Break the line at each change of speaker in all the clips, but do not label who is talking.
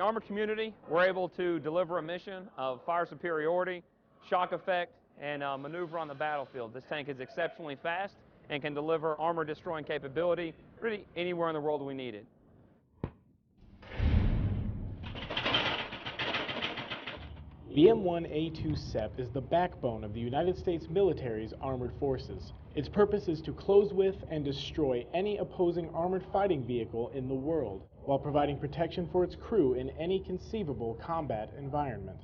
armored community, we're able to deliver a mission of fire superiority, shock effect, and maneuver on the battlefield. This tank is exceptionally fast and can deliver armor-destroying capability really anywhere in the world we need it.
The M1A2 SEP is the backbone of the United States military's armored forces. Its purpose is to close with and destroy any opposing armored fighting vehicle in the world, while providing protection for its crew in any conceivable combat environment.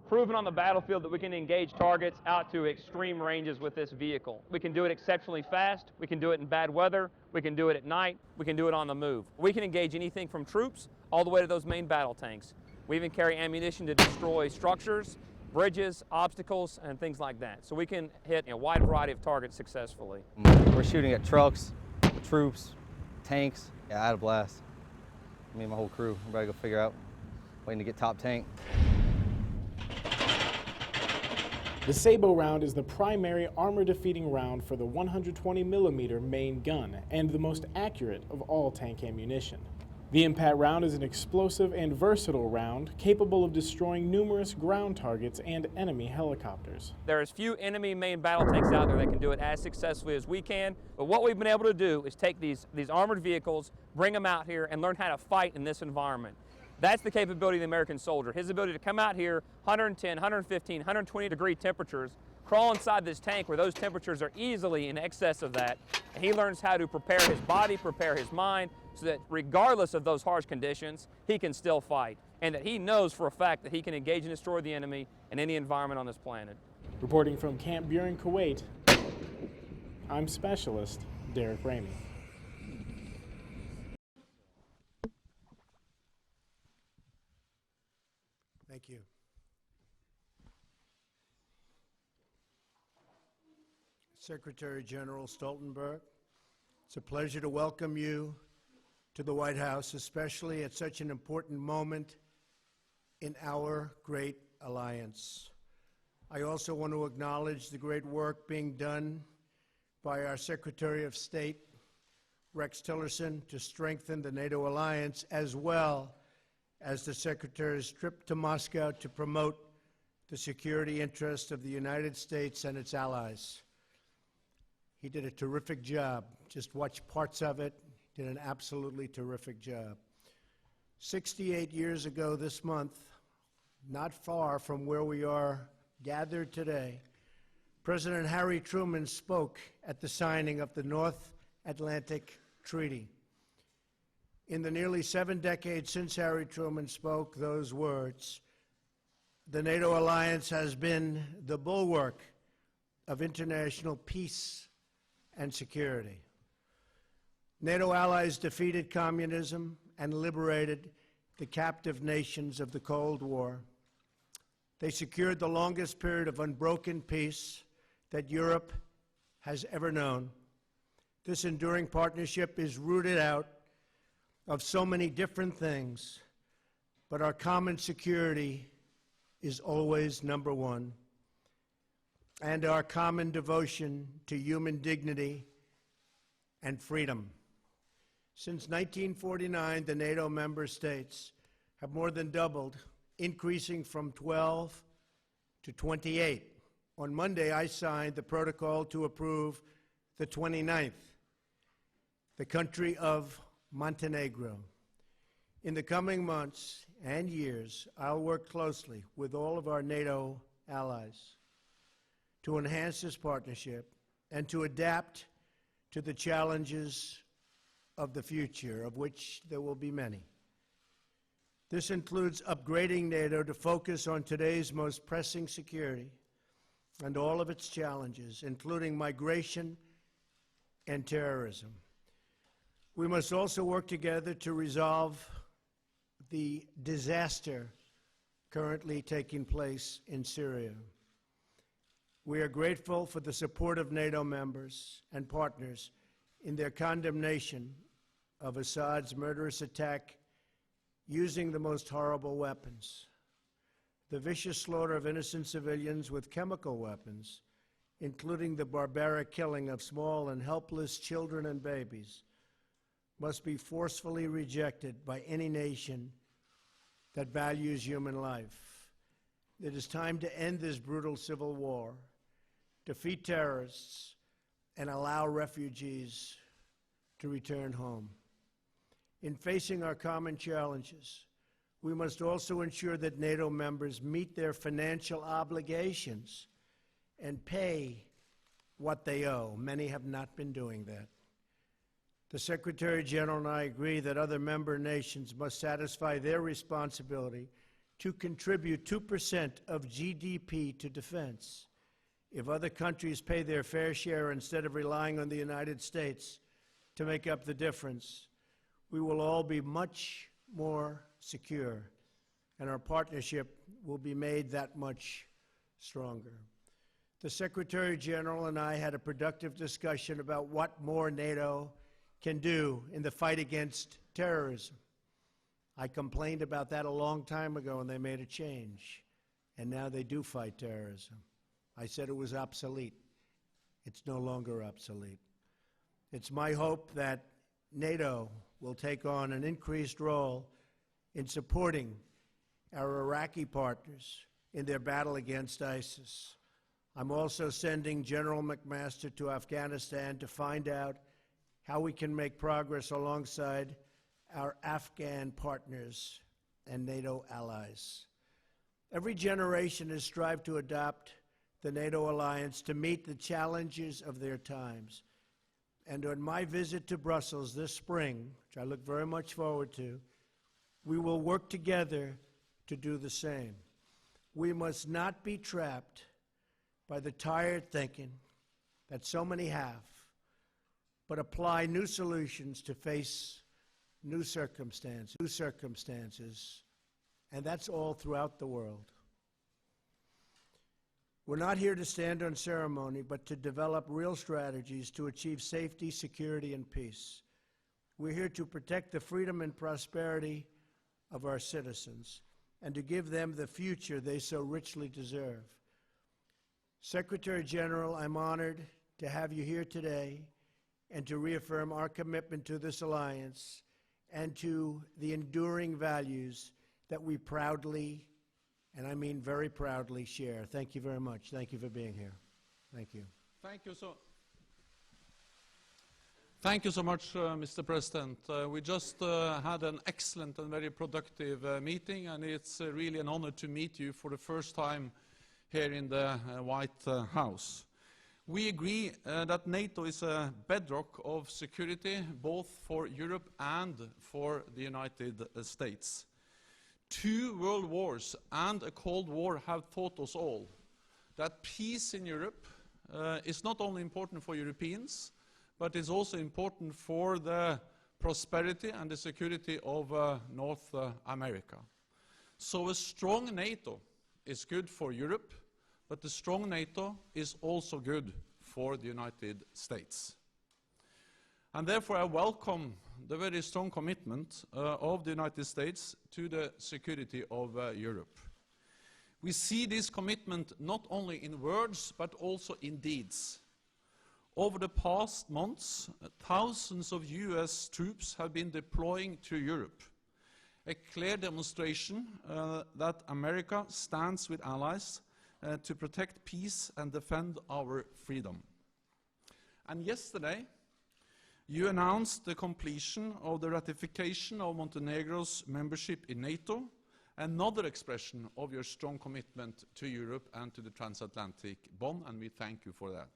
Proven on the battlefield that we can engage targets out to extreme ranges with this vehicle. We can do it exceptionally fast, we can do it in bad weather, we can do it at night, we can do it on the move. We can engage anything from troops all the way to those main battle tanks. We even carry ammunition to destroy structures, bridges, obstacles, and things like that. So we can hit a wide variety of targets successfully.
We're shooting at trucks, troops, tanks. Yeah, I had a blast. Me and my whole crew, everybody go figure out, waiting to get top tank.
The Sabo round is the primary armor-defeating round for the 120mm main gun and the most accurate of all tank ammunition. The impact round is an explosive and versatile round capable of destroying numerous ground targets and enemy helicopters.
There's few enemy main battle tanks out there that can do it as successfully as we can, but what we've been able to do is take these armored vehicles, bring them out here, and learn how to fight in this environment. That's the capability of the American soldier, his ability to come out here 110, 115, 120 degree temperatures, crawl inside this tank where those temperatures are easily in excess of that, and he learns how to prepare his body, prepare his mind, so that regardless of those harsh conditions, he can still fight, and that he knows for a fact that he can engage and destroy the enemy in any environment on this planet.
Reporting from Camp Buren, Kuwait, I'm Specialist Derek Ramey.
Thank you. Secretary General Stoltenberg, it's a pleasure to welcome you to the White House, especially at such an important moment in our great alliance. I also want to acknowledge the great work being done by our Secretary of State, Rex Tillerson, to strengthen the NATO alliance, as well as the Secretary's trip to Moscow to promote the security interests of the United States and its allies. He did a terrific job. Just watch parts of it. Did an absolutely terrific job. 68 years ago this month, not far from where we are gathered today, President Harry Truman spoke at the signing of the North Atlantic Treaty. In the nearly 7 decades since Harry Truman spoke those words, the NATO alliance has been the bulwark of international peace and security. NATO allies defeated communism and liberated the captive nations of the Cold War. They secured the longest period of unbroken peace that Europe has ever known. This enduring partnership is rooted out of so many different things, but our common security is always number one, and our common devotion to human dignity and freedom. Since 1949, the NATO member states have more than doubled, increasing from 12 to 28. On Monday, I signed the protocol to approve the 29th, the country of Montenegro. In the coming months and years, I'll work closely with all of our NATO allies to enhance this partnership and to adapt to the challenges of the future, of which there will be many. This includes upgrading NATO to focus on today's most pressing security and all of its challenges, including migration and terrorism. We must also work together to resolve the disaster currently taking place in Syria. We are grateful for the support of NATO members and partners in their condemnation of Assad's murderous attack using the most horrible weapons. The vicious slaughter of innocent civilians with chemical weapons, including the barbaric killing of small and helpless children and babies, must be forcefully rejected by any nation that values human life. It is time to end this brutal civil war, defeat terrorists, and allow refugees to return home. In facing our common challenges, we must also ensure that NATO members meet their financial obligations and pay what they owe. Many have not been doing that. The Secretary General and I agree that other member nations must satisfy their responsibility to contribute 2% of GDP to defense. If other countries pay their fair share instead of relying on the United States to make up the difference, we will all be much more secure, and our partnership will be made that much stronger. The Secretary General and I had a productive discussion about what more NATO can do in the fight against terrorism. I complained about that a long time ago, and they made a change, and now they do fight terrorism. I said it was obsolete. It's no longer obsolete. It's my hope that NATO will take on an increased role in supporting our Iraqi partners in their battle against ISIS. I'm also sending General McMaster to Afghanistan to find out how we can make progress alongside our Afghan partners and NATO allies. Every generation has strived to adopt the NATO alliance to meet the challenges of their times. And on my visit to Brussels this spring, which I look very much forward to, we will work together to do the same. We must not be trapped by the tired thinking that so many have, but apply new solutions to face new circumstances, and that's all throughout the world. We're not here to stand on ceremony, but to develop real strategies to achieve safety, security, and peace. We're here to protect the freedom and prosperity of our citizens and to give them the future they so richly deserve. Secretary General, I'm honored to have you here today and to reaffirm our commitment to this alliance and to the enduring values that we proudly, and I mean very proudly, share. Thank you very much. Thank you for being here. Thank you.
Thank you so much, Mr. President. We just had an excellent and very productive meeting, and it's really an honor to meet you for the first time here in the White House. We agree that NATO is a bedrock of security, both for Europe and for the United States. 2 world wars and a Cold War have taught us all that peace in Europe is not only important for Europeans, but is also important for the prosperity and the security of North America. So a strong NATO is good for Europe, but a strong NATO is also good for the United States. And therefore I welcome the very strong commitment of the United States to the security of Europe. We see this commitment not only in words, but also in deeds. Over the past months, thousands of US troops have been deploying to Europe, a clear demonstration that America stands with allies to protect peace and defend our freedom. And yesterday, you announced the completion of the ratification of Montenegro's membership in NATO, another expression of your strong commitment to Europe and to the transatlantic bond, and we thank you for that.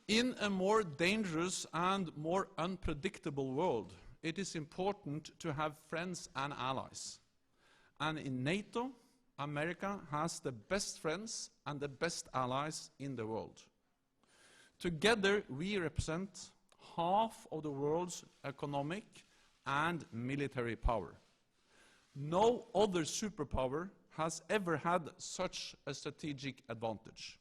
In a more dangerous and more unpredictable world, it is important to have friends and allies. And in NATO, America has the best friends and the best allies in the world. Together, we represent half of the world's economic and military power. No other superpower has ever had such a strategic advantage.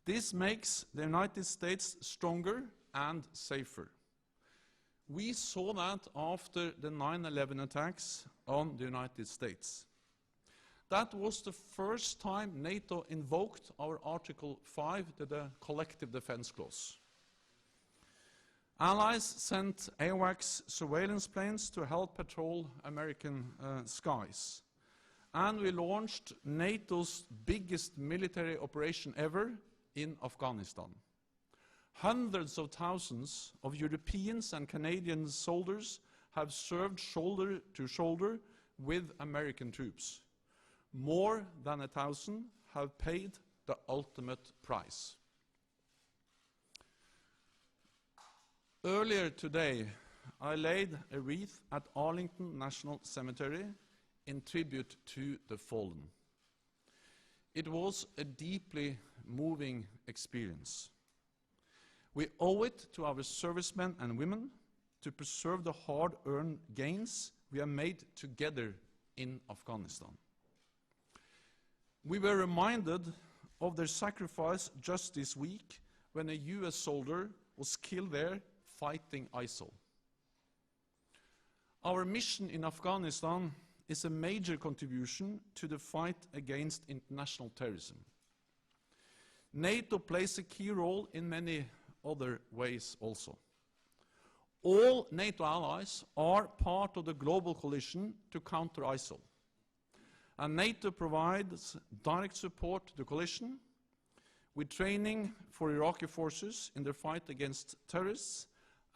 This makes the United States stronger and safer. We saw that after the 9/11 attacks on the United States. That was the first time NATO invoked our Article 5, the collective defense clause. Allies sent AWACS surveillance planes to help patrol American skies. And we launched NATO's biggest military operation ever in Afghanistan. Hundreds of thousands of Europeans and Canadian soldiers have served shoulder to shoulder with American troops. More than 1,000 have paid the ultimate price. Earlier today, I laid a wreath at Arlington National Cemetery in tribute to the fallen. It was a deeply moving experience. We owe it to our servicemen and women to preserve the hard-earned gains we have made together in Afghanistan. We were reminded of their sacrifice just this week when a US soldier was killed there fighting ISIL. Our mission in Afghanistan is a major contribution to the fight against international terrorism. NATO plays a key role in many other ways also. All NATO allies are part of the global coalition to counter ISIL. And NATO provides direct support to the coalition with training for Iraqi forces in their fight against terrorists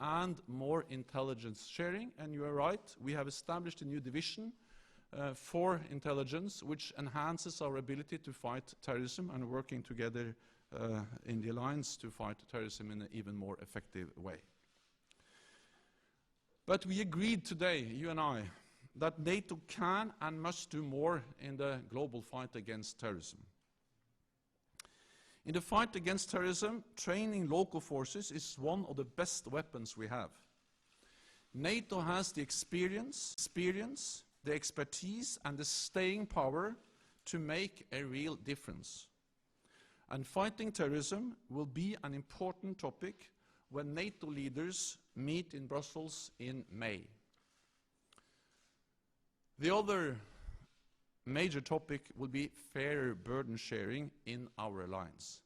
and more intelligence sharing. And you are right, we have established a new division for intelligence, which enhances our ability to fight terrorism and working together in the alliance to fight terrorism in an even more effective way. But we agreed today, you and I, that NATO can and must do more in the global fight against terrorism. In the fight against terrorism, training local forces is one of the best weapons we have. NATO has the experience, the expertise, and the staying power to make a real difference. And fighting terrorism will be an important topic when NATO leaders meet in Brussels in May. The other major topic will be fairer burden sharing in our alliance.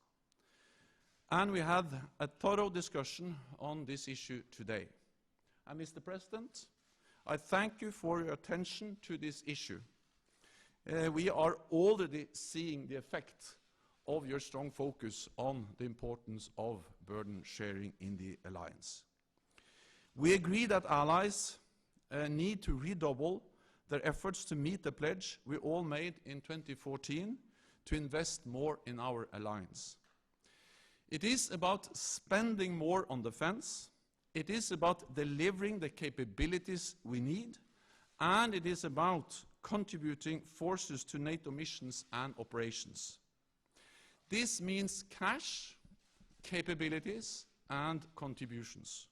And we had a thorough discussion on this issue today. And Mr. President, I thank you for your attention to this issue. We are already seeing the effect of your strong focus on the importance of burden sharing in the alliance. We agree that allies need to redouble their efforts to meet the pledge we all made in 2014 to invest more in our alliance. It is about spending more on defense, it is about delivering the capabilities we need, and it is about contributing forces to NATO missions and operations. This means cash, capabilities, and contributions.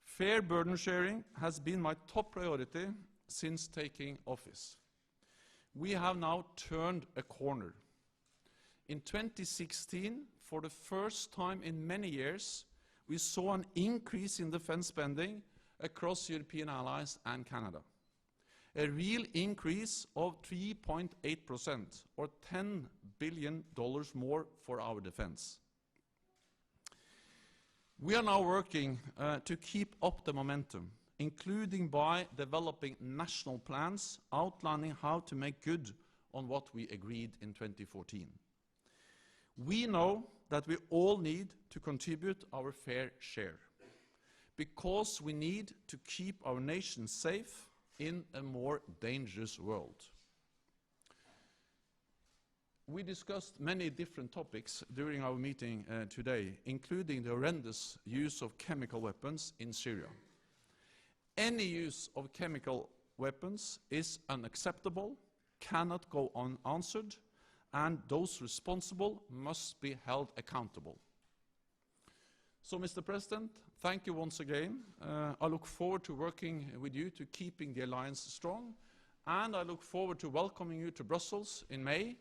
Fair burden sharing has been my top priority since taking office. We have now turned a corner. In 2016, for the first time in many years, we saw an increase in defense spending across European allies and Canada. A real increase of 3.8%, or $10 billion more for our defense. We are now working to keep up the momentum, including by developing national plans outlining how to make good on what we agreed in 2014. We know that we all need to contribute our fair share, because we need to keep our nation safe in a more dangerous world. We discussed many different topics during our meeting today, including the horrendous use of chemical weapons in Syria. Any use of chemical weapons is unacceptable, cannot go unanswered, and those responsible must be held accountable. So, Mr. President, thank you once again. I look forward to working with you to keeping the alliance strong, and I look forward to welcoming you to Brussels in May,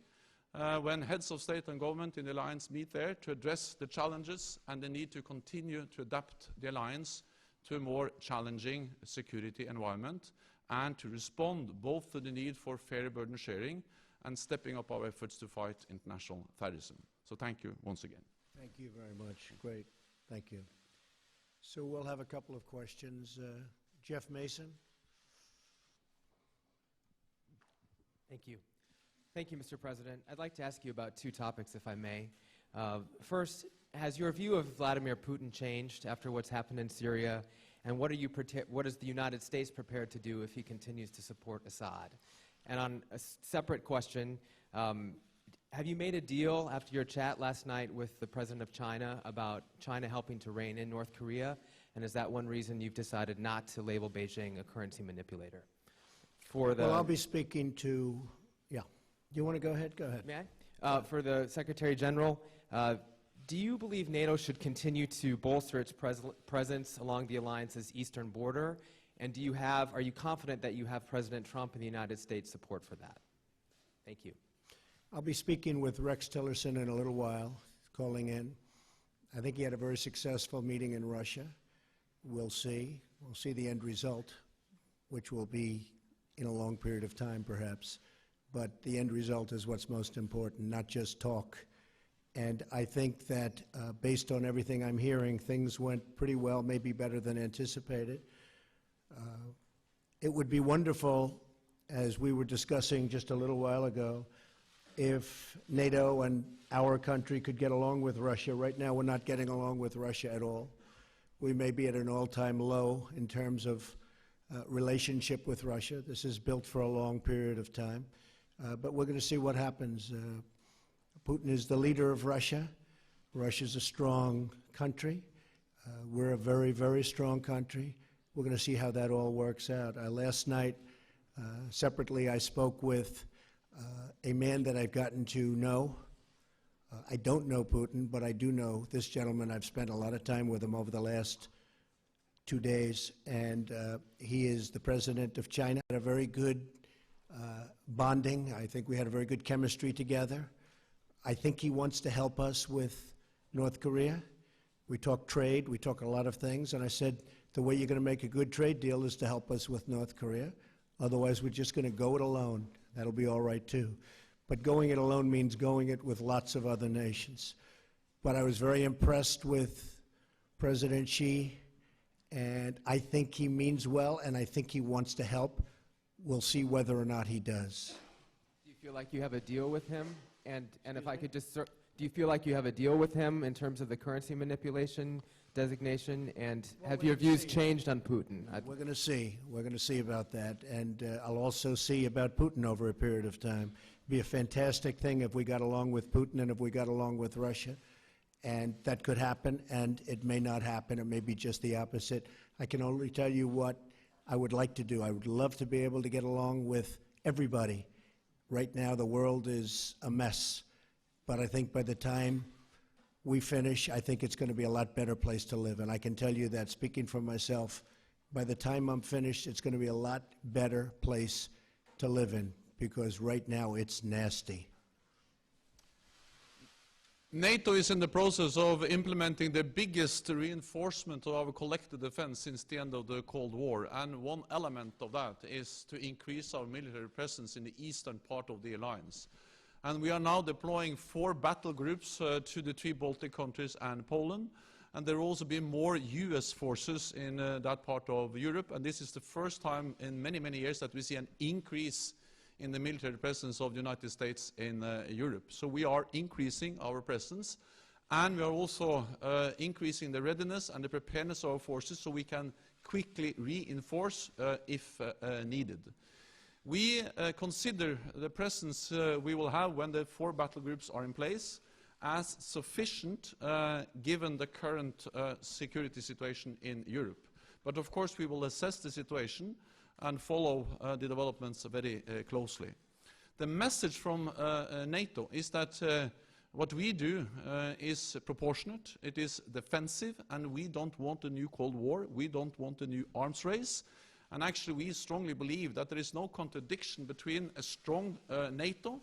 when heads of state and government in the alliance meet there to address the challenges and the need to continue to adapt the alliance to a more challenging security environment, and to respond both to the need for fair burden sharing and stepping up our efforts to fight international terrorism. So thank you once again.
Thank you very much. Great. Thank you. So we'll have a couple of questions. Jeff Mason.
Thank you. Thank you, Mr. President. I'd like to ask you about two topics, if I may. First, has your view of Vladimir Putin changed after what's happened in Syria? And what is the United States prepared to do if he continues to support Assad? And on a separate question, have you made a deal after your chat last night with the President of China about China helping to rein in North Korea? And is that one reason you've decided not to label Beijing a currency manipulator?
Well, I'll be speaking to, yeah. Do you want to go ahead? Go ahead.
May I? For the Secretary General, do you believe NATO should continue to bolster its presence along the alliance's eastern border? And are you confident that you have President Trump and the United States support for that? Thank you.
I'll be speaking with Rex Tillerson in a little while, calling in. I think he had a very successful meeting in Russia. We'll see. We'll see the end result, which will be in a long period of time, perhaps. But the end result is what's most important, not just talk. And I think that based on everything I'm hearing, things went pretty well, maybe better than anticipated. It would be wonderful, as we were discussing just a little while ago, if NATO and our country could get along with Russia. Right now, we're not getting along with Russia at all. We may be at an all-time low in terms of relationship with Russia. This is built for a long period of time. But we're going to see what happens. Putin is the leader of Russia. Russia's a strong country. We're a very, very strong country. We're going to see how that all works out. Last night, separately, I spoke with a man that I've gotten to know. I don't know Putin, but I do know this gentleman. I've spent a lot of time with him over the last 2 days, and he is the president of China. Had a very good bonding. I think we had a very good chemistry together. I think he wants to help us with North Korea. We talk trade, we talk a lot of things, and I said, the way you're going to make a good trade deal is to help us with North Korea. Otherwise, we're just going to go it alone. That'll be all right, too. But going it alone means going it with lots of other nations. But I was very impressed with President Xi, and I think he means well, and I think he wants to help. We'll see whether or not he does.
Do you feel like you have a deal with him? And if I could just, do you feel like you have a deal with him in terms of the currency manipulation designation? And have your views changed on Putin?
We're going to see. We're going to see about that. And I'll also see about Putin over a period of time. It'd be a fantastic thing if we got along with Putin and if we got along with Russia. And that could happen, and it may not happen. It may be just the opposite. I can only tell you what I would like to do. I would love to be able to get along with everybody. Right now, the world is a mess. But I think by the time we finish, I think it's going to be a lot better place to live. And I can tell you that, speaking for myself, by the time I'm finished, it's going to be a lot better place to live in, because right now it's nasty.
NATO is in the process of implementing the biggest reinforcement of our collective defense since the end of the Cold War. And one element of that is to increase our military presence in the eastern part of the alliance. And we are now deploying 4 battle groups to the 3 Baltic countries and Poland. And there will also be more US forces in that part of Europe. And this is the first time in many, many years that we see an increase in the military presence of the United States in Europe. So we are increasing our presence, and we are also increasing the readiness and the preparedness of our forces so we can quickly reinforce if needed. We consider the presence we will have when the 4 battle groups are in place as sufficient given the current security situation in Europe. But of course we will assess the situation and follow the developments very closely. The message from NATO is that what we do is proportionate, it is defensive, and we don't want a new Cold War, we don't want a new arms race. And actually we strongly believe that there is no contradiction between a strong NATO,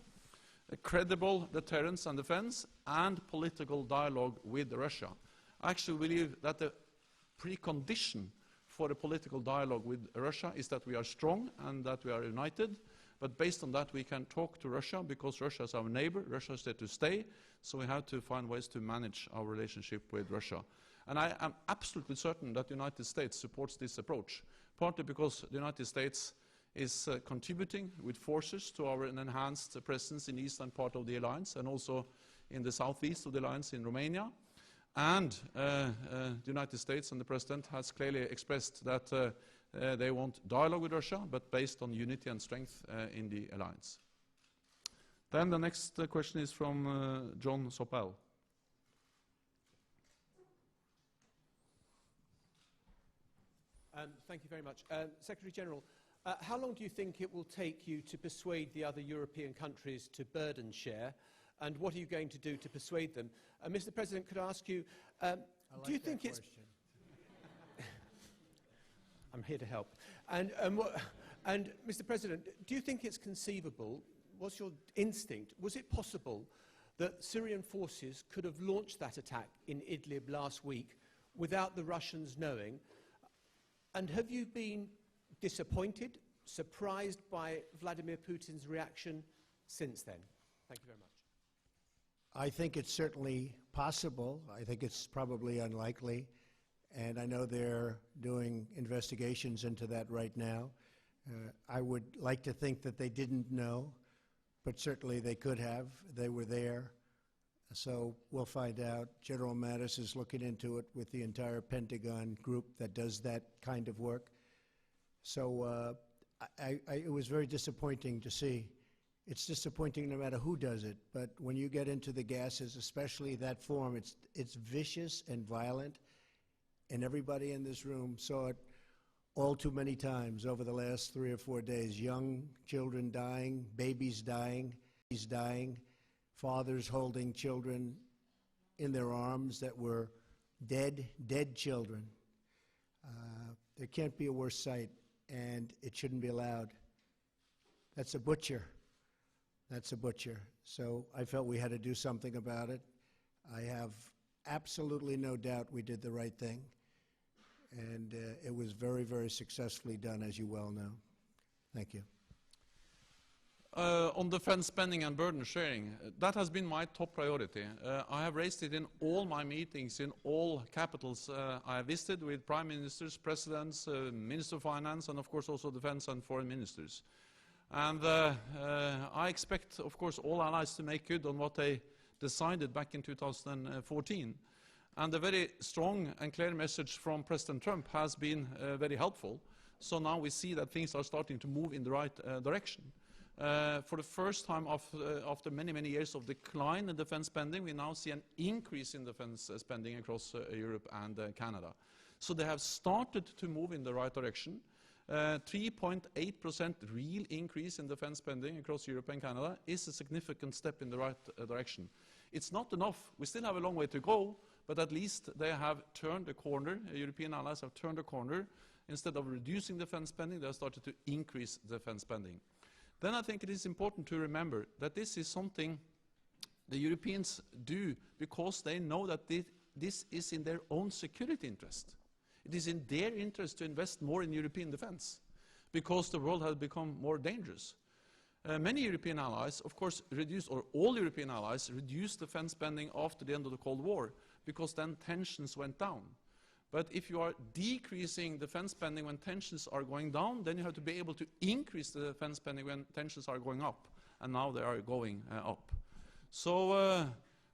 a credible deterrence and defense, and political dialogue with Russia. I actually believe that the precondition for a political dialogue with Russia is that we are strong and that we are united. But based on that, we can talk to Russia because Russia is our neighbor, Russia is there to stay, so we have to find ways to manage our relationship with Russia. And I am absolutely certain that the United States supports this approach, partly because the United States is contributing with forces to our enhanced presence in the eastern part of the alliance and also in the southeast of the alliance in Romania. And the United States and the President has clearly expressed that they want dialogue with Russia, but based on unity and strength in the alliance. Then the next question is from John Sopel.
Thank you very much. Secretary General, how long do you think it will take you to persuade the other European countries to burden share, and what are you going to do to persuade them? Mr. President, could I ask you, do you think it's... I'm here to help. And Mr. President, do you think it's conceivable, what's your instinct, was it possible that Syrian forces could have launched that attack in Idlib last week without the Russians knowing? And have you been disappointed, surprised by Vladimir Putin's reaction since then? Thank you very much.
I think it's certainly possible. I think it's probably unlikely. And I know they're doing investigations into that right now. I would like to think that they didn't know, but certainly they could have. They were there. So we'll find out. General Mattis is looking into it with the entire Pentagon group that does that kind of work. So it was very disappointing to see. It's disappointing no matter who does it, but when you get into the gases, especially that form, it's vicious and violent, and everybody in this room saw it all too many times over the last 3 or 4 days. Young children dying, babies dying, fathers holding children in their arms that were dead children. There can't be a worse sight, and it shouldn't be allowed. That's a butcher. That's a butcher. So I felt we had to do something about it. I have absolutely no doubt we did the right thing. And it was very, very successfully done, as you well know. Thank you.
On defense spending and burden sharing, that has been my top priority. I have raised it in all my meetings, in all capitals I have visited with prime ministers, presidents, minister of finance, and of course also defense and foreign ministers. And I expect, of course, all allies to make good on what they decided back in 2014. And a very strong and clear message from President Trump has been very helpful. So now we see that things are starting to move in the right direction. For the first time after many, many years of decline in defense spending, we now see an increase in defense spending across Europe and Canada. So they have started to move in the right direction. 3.8% real increase in defense spending across Europe and Canada is a significant step in the right direction. It's not enough. We still have a long way to go, but at least they have turned the corner. European allies have turned the corner. Instead of reducing defense spending, they have started to increase defense spending. Then I think it is important to remember that this is something the Europeans do because they know that this is in their own security interest. It is in their interest to invest more in European defense because the world has become more dangerous. Many European allies, of course, reduced, or all European allies, reduced defense spending after the end of the Cold War because then tensions went down. But if you are decreasing defense spending when tensions are going down, then you have to be able to increase the defense spending when tensions are going up. And now they are going up. So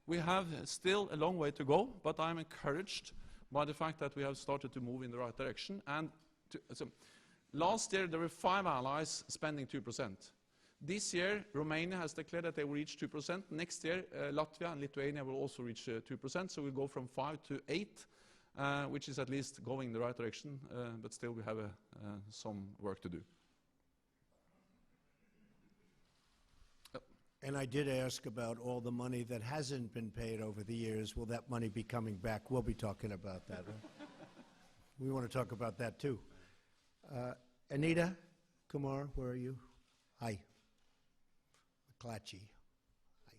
we have still a long way to go, but I'm encouraged by the fact that we have started to move in the right direction. And so last year there were 5 allies spending 2%. This year Romania has declared that they will reach 2%. Next year Latvia and Lithuania will also reach 2%. So we'll go from 5 to 8, which is at least going in the right direction, but still we have some work to do.
And I did ask about all the money that hasn't been paid over the years. Will that money be coming back? We'll be talking about that. We want to talk about that too. Anita Kumar, where are you? Hi. McClatchy. Hi.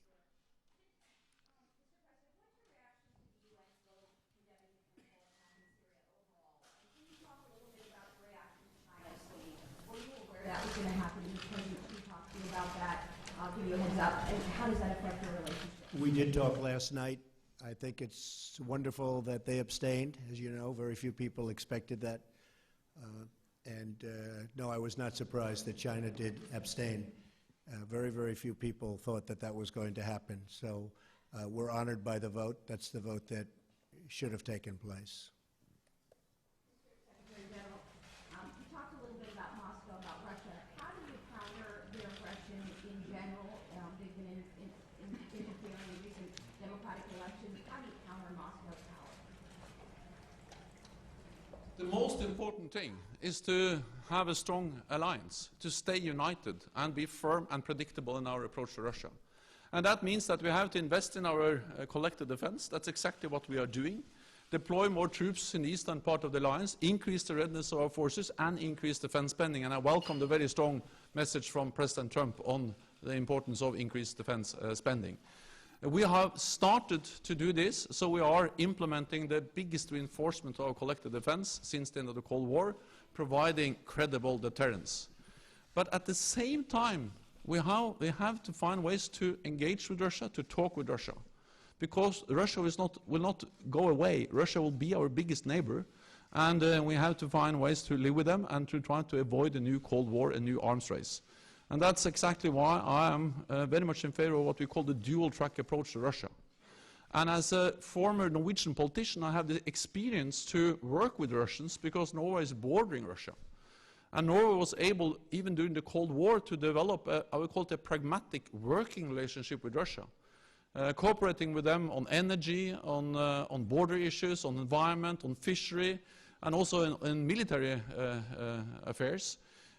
That was going to happen because we talked to you about that. I'll give you a heads up. And how does that affect your relationship?
We did talk last night. I think it's wonderful that they abstained. As you know, very few people expected that. No, I was not surprised that China did abstain. Very, very few people thought that that was going to happen. So we're honored by the vote. That's the vote that should have taken place.
Secretary General, you talked a little bit about Moscow, about Russia. How do you counter their aggression in general? They've been interfering in recent democratic elections. How do you counter Moscow's power?
The most important thing is to have a strong alliance, to stay united and be firm and predictable in our approach to Russia. And that means that we have to invest in our collective defense. That's exactly what we are doing. Deploy more troops in the eastern part of the alliance, increase the readiness of our forces, and increase defense spending. And I welcome the very strong message from President Trump on the importance of increased defense spending. We have started to do this, so we are implementing the biggest reinforcement of our collective defense since the end of the Cold War, providing credible deterrence. But at the same time, we have to find ways to engage with Russia, to talk with Russia. Because Russia will not go away. Russia will be our biggest neighbor, and we have to find ways to live with them and to try to avoid a new Cold War, a new arms race. And that's exactly why I am very much in favor of what we call the dual-track approach to Russia. And as a former Norwegian politician, I have the experience to work with Russians because Norway is bordering Russia. And Norway was able, even during the Cold War, to develop, I would call it a pragmatic working relationship with Russia, cooperating with them on energy, on border issues, on environment, on fishery, and also in military affairs.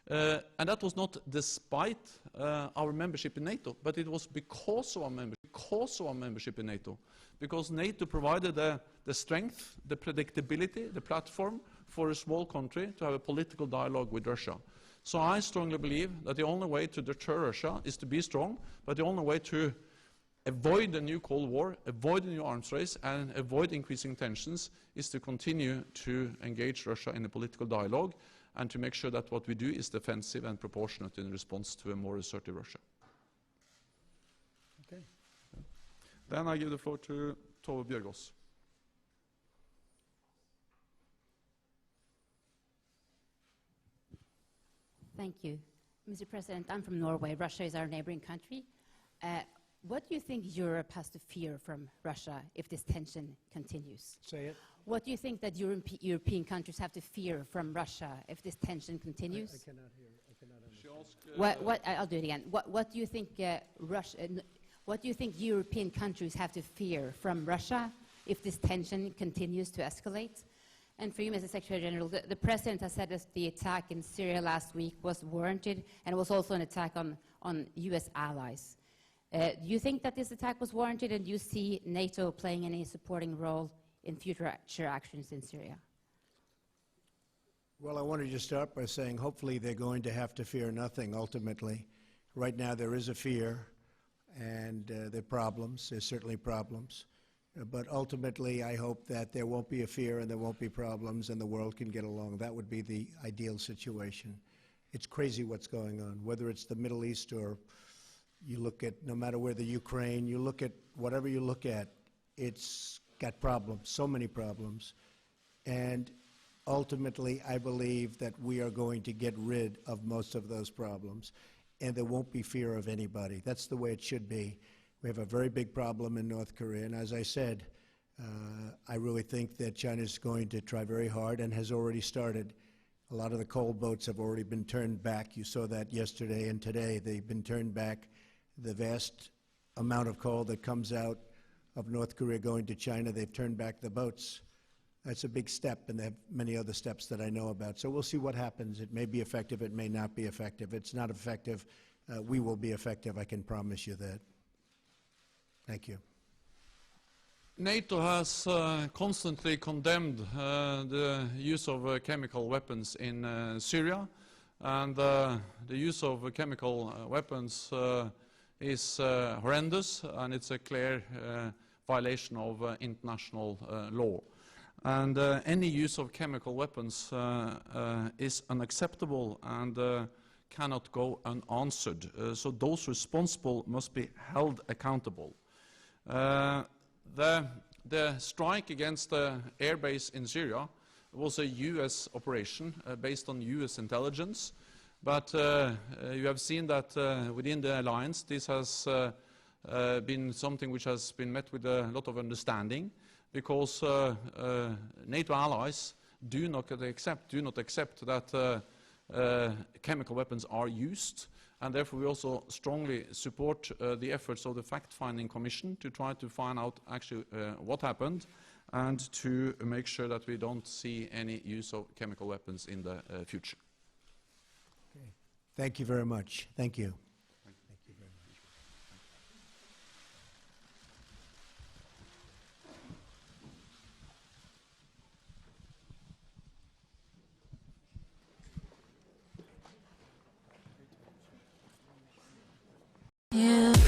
And that was not despite our membership in NATO, but it was because of our membership in NATO. Because NATO provided the strength, the predictability, the platform for a small country to have a political dialogue with Russia. So I strongly believe that the only way to deter Russia is to be strong, but the only way to avoid a new Cold War, avoid a new arms race, and avoid increasing tensions is to continue to engage Russia in a political dialogue and to make sure that what we do is defensive and proportionate in response to a more assertive Russia.
Okay.
Then I give the floor to Tove Bjørgaas.
Thank you. Mr. President, I'm from Norway. Russia is our neighboring country. What do you think Europe has to fear from Russia if this tension continues?
Say it.
What do you think that European countries have to fear from Russia if this tension continues?
I cannot hear. I cannot understand.
I'll do it again. What do you think what do you think European countries have to fear from Russia if this tension continues to escalate? And for you, Mr. Secretary General, the President has said that the attack in Syria last week was warranted, and it was also an attack on U.S. allies. Do you think that this attack was warranted, and do you see NATO playing any supporting role in future actions in Syria?
Well, I wanted to start by saying hopefully they're going to have to fear nothing ultimately. Right now there is a fear, and there are problems. There's certainly problems. But ultimately, I hope that there won't be a fear and there won't be problems and the world can get along. That would be the ideal situation. It's crazy what's going on, whether it's the Middle East or you look at, no matter where the Ukraine, you look at whatever you look at, it's got problems, so many problems. And ultimately, I believe that we are going to get rid of most of those problems and there won't be fear of anybody. That's the way it should be. We have a very big problem in North Korea, and as I said, I really think that China is going to try very hard and has already started. A lot of the coal boats have already been turned back. You saw that yesterday and today. They've been turned back. The vast amount of coal that comes out of North Korea going to China, they've turned back the boats. That's a big step, and they have many other steps that I know about. So we'll see what happens. It may be effective. It may not be effective. It's not effective. We will be effective. I can promise you that. Thank you.
NATO has constantly condemned the use of chemical weapons in Syria, and the use of chemical weapons is horrendous, and it's a clear violation of international law. And any use of chemical weapons is unacceptable and cannot go unanswered. So those responsible must be held accountable. The the strike against the airbase in Syria was a U.S. operation based on U.S. intelligence. But you have seen that within the alliance, this has been something which has been met with a lot of understanding, because NATO allies do not accept that chemical weapons are used, and therefore we also strongly support the efforts of the fact-finding commission to try to find out actually what happened, and to make sure that we don't see any use of chemical weapons in the future.
Okay. Thank you very much. Thank you. Thank you very much.
Yeah.